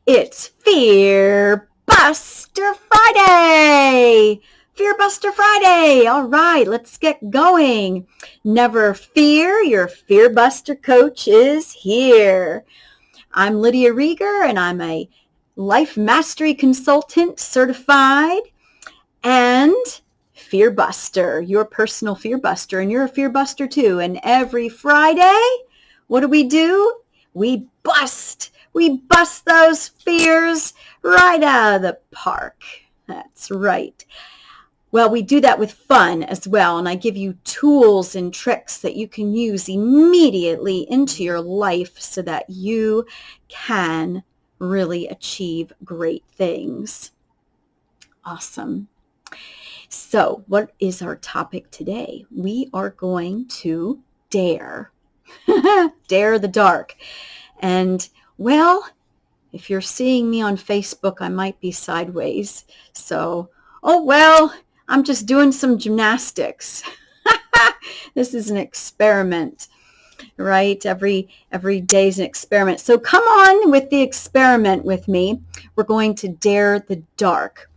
It's Fear Buster Friday! Fear Buster Friday! All right, let's get going. Never fear, your Fear Buster coach is here. I'm Lydia Rieger, and I'm a life mastery consultant certified and Fear Buster, your personal Fear Buster, and you're a Fear Buster too. And every Friday, what do? We bust those fears right out of the park. That's right. Well, we do that with fun as well, and I give you tools and tricks that you can use immediately into your life so that you can really achieve great things. Awesome. So, what is our topic today? We are going to dare. Dare the dark. And, well, if you're seeing me on Facebook, I might be sideways. So, I'm just doing some gymnastics. This is an experiment, right? Every day is an experiment. So come on with the experiment with me. We're going to dare the dark.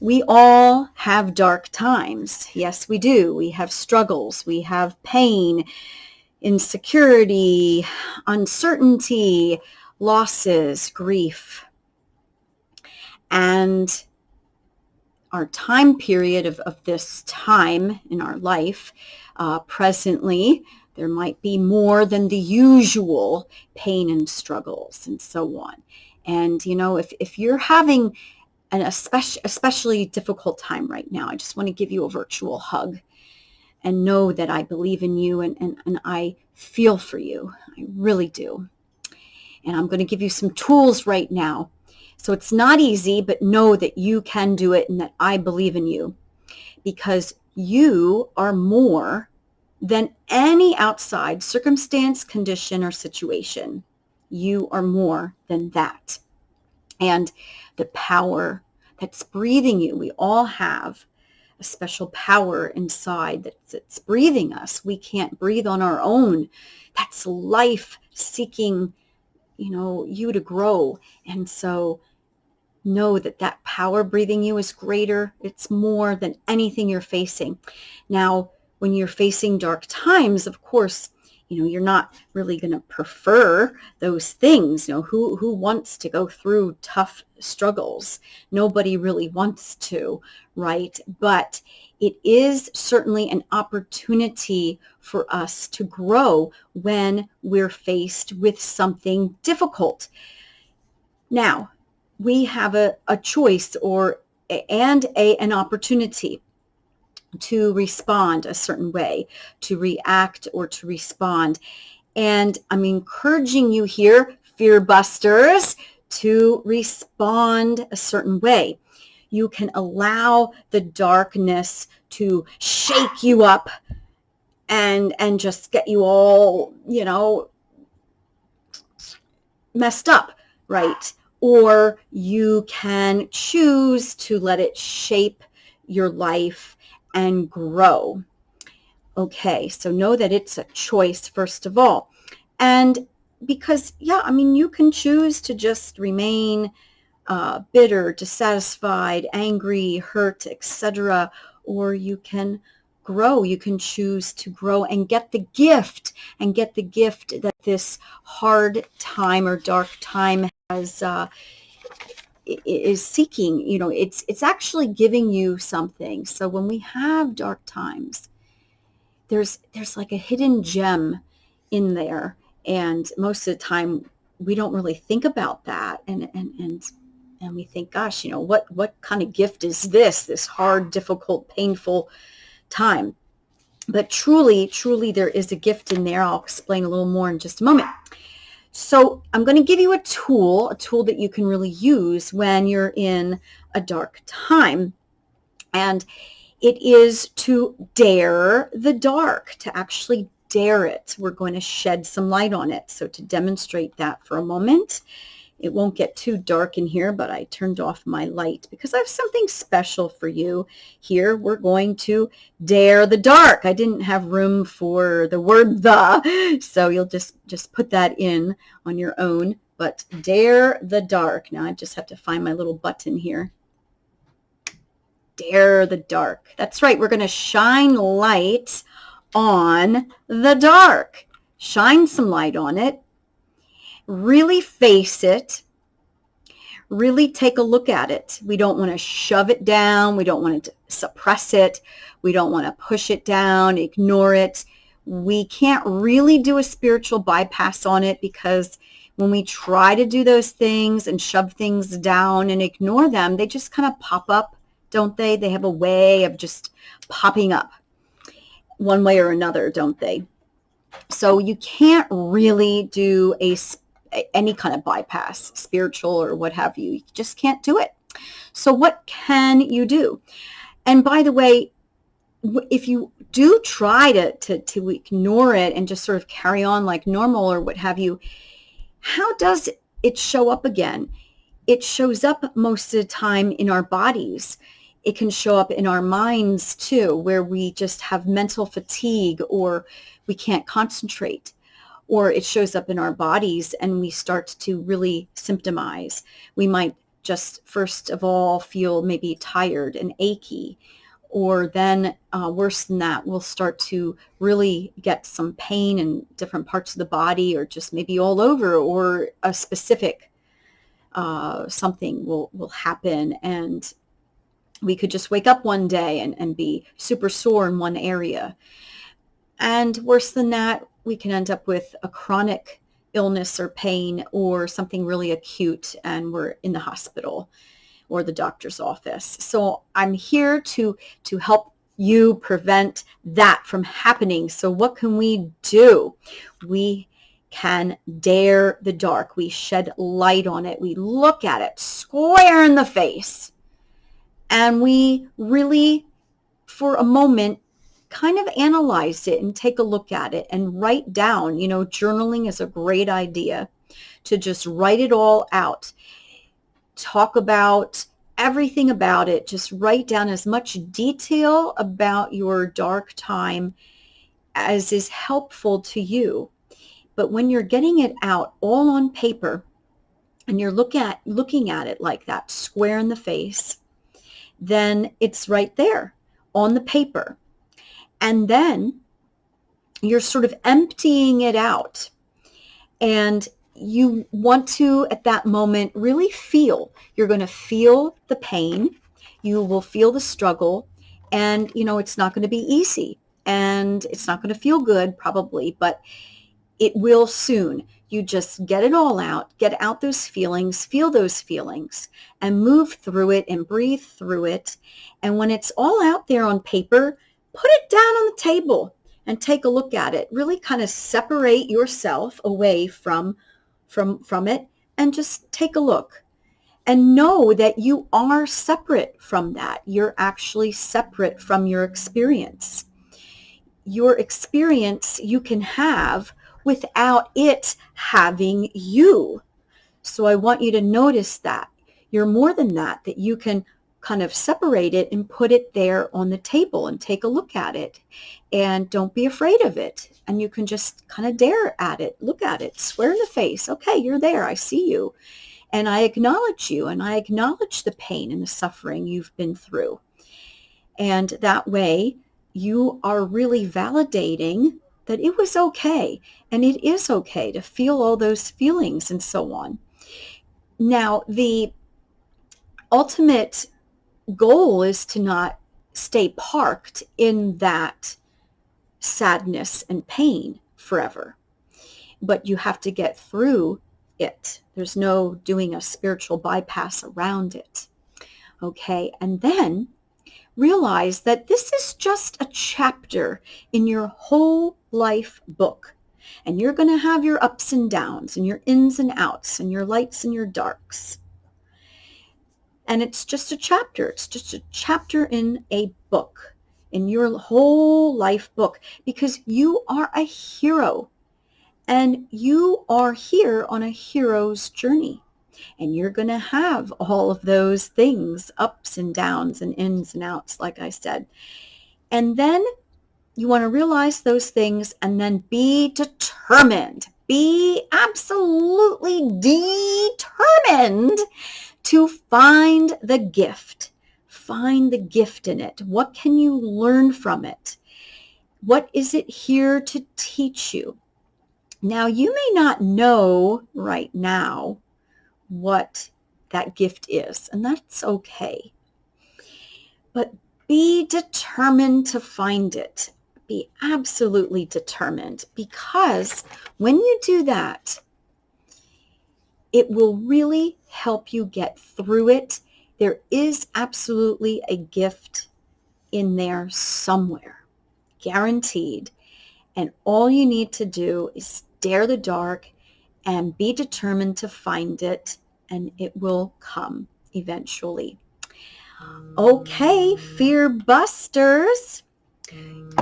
We all have dark times. Yes, we do. We have struggles. We have pain, insecurity, uncertainty, losses, grief. And our time period of this time in our life, presently, there might be more than the usual pain and struggles and so on. And, you know, if you're having an especially difficult time right now, I just want to give you a virtual hug and know that I believe in you and I feel for you. I really do. And I'm going to give you some tools right now. So it's not easy, but know that you can do it and that I believe in you because you are more than any outside circumstance, condition, or situation. You are more than that. And the power that's breathing you, we all have a special power inside that's breathing us. We can't breathe on our own. That's life seeking, you to grow. And so know that power breathing you is greater. It's more than anything you're facing. Now, when you're facing dark times, of course, you're not really going to prefer those things. Who wants to go through tough struggles? Nobody really wants to, right? But it is certainly an opportunity for us to grow when we're faced with something difficult. Now, we have a choice an opportunity to respond a certain way, to react or to respond. And I'm encouraging you here, Fear Busters, to respond a certain way. You can allow the darkness to shake you up and just get you all, messed up, right? Or you can choose to let it shape your life and grow. Okay, so know that it's a choice, first of all. And because, you can choose to just remain bitter, dissatisfied, angry, hurt, etc. Or you can grow. You can choose to grow and get the gift that this hard time or dark time is seeking. It's actually giving you something. So when we have dark times, there's like a hidden gem in there, and most of the time we don't really think about that, and we think, gosh, what kind of gift is this hard, difficult, painful time? But truly there is a gift in there. I'll explain a little more in just a moment. So I'm going to give you a tool that you can really use when you're in a dark time. And it is to dare the dark, to actually dare it. We're going to shed some light on it. So to demonstrate that for a moment, it won't get too dark in here, but I turned off my light because I have something special for you here. We're going to dare the dark. I didn't have room for the word the, so you'll just put that in on your own. but dare the dark. Now I just have to find my little button here. Dare the dark. That's right. We're going to shine light on the dark. Shine some light on it. Really face it. Really take a look at it. We don't want to shove it down. We don't want to suppress it. We don't want to push it down, ignore it. We can't really do a spiritual bypass on it, because when we try to do those things and shove things down and ignore them, they just kind of pop up, don't they? They have a way of just popping up one way or another, don't they? So you can't really do any kind of bypass, spiritual or what have you. You just can't do it. So what can you do? And by the way, if you do try to ignore it and just sort of carry on like normal or what have you, how does it show up again? It shows up most of the time in our bodies. It can show up in our minds too, where we just have mental fatigue or we can't concentrate. Or it shows up in our bodies and we start to really symptomize. We might just first of all feel maybe tired and achy, or then worse than that, we'll start to really get some pain in different parts of the body, or just maybe all over, or a specific something will happen, and we could just wake up one day and be super sore in one area. And worse than that, we can end up with a chronic illness or pain or something really acute, and we're in the hospital or the doctor's office. So I'm here to help you prevent that from happening. So what can we do? We can dare the dark. We shed light on it. We look at it square in the face. And we really, for a moment, kind of analyze it and take a look at it and write down. Journaling is a great idea, to just write it all out. Talk about everything about it. Just write down as much detail about your dark time as is helpful to you. But when you're getting it out all on paper and you're looking at it like that, square in the face, then it's right there on the paper. And then you're sort of emptying it out. And you want to, at that moment, really feel. You're going to feel the pain. You will feel the struggle. And, it's not going to be easy. And it's not going to feel good, probably, but it will soon. You just get it all out, get out those feelings, feel those feelings, and move through it and breathe through it. And when it's all out there on paper, put it down on the table and take a look at it. Really kind of separate yourself away from it and just take a look. And know that you are separate from that. You're actually separate from your experience. Your experience you can have without it having you. So I want you to notice that. You're more than that you can kind of separate it and put it there on the table and take a look at it. And don't be afraid of it. And you can just kind of dare at it, look at it, square in the face. Okay, you're there. I see you. And I acknowledge you, and I acknowledge the pain and the suffering you've been through. And that way you are really validating that it was okay. And it is okay to feel all those feelings and so on. Now, the ultimate goal is to not stay parked in that sadness and pain forever. But you have to get through it. There's no doing a spiritual bypass around it. Okay, and then realize that this is just a chapter in your whole life book. And you're going to have your ups and downs and your ins and outs and your lights and your darks. And it's just a chapter. It's just a chapter in a book, in your whole life book, because you are a hero. And you are here on a hero's journey. And you're going to have all of those things, ups and downs and ins and outs, like I said. And then you want to realize those things and then be determined. be absolutely determined to find the gift. Find the gift in it. What can you learn from it? What is it here to teach you? Now, you may not know right now what that gift is, and that's okay. But be determined to find it. Be absolutely determined, because when you do that, it will really help you get through it. There is absolutely a gift in there somewhere, guaranteed. And all you need to do is dare the dark and be determined to find it, and it will come eventually. Okay, fear busters,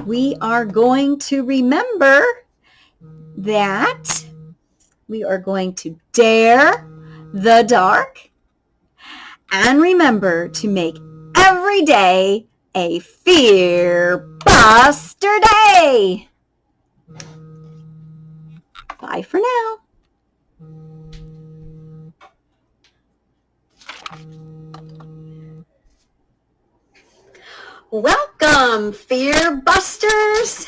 we are going to remember that we are going to dare the dark, and remember to make every day a fear buster day. Bye for now. Welcome, fear busters.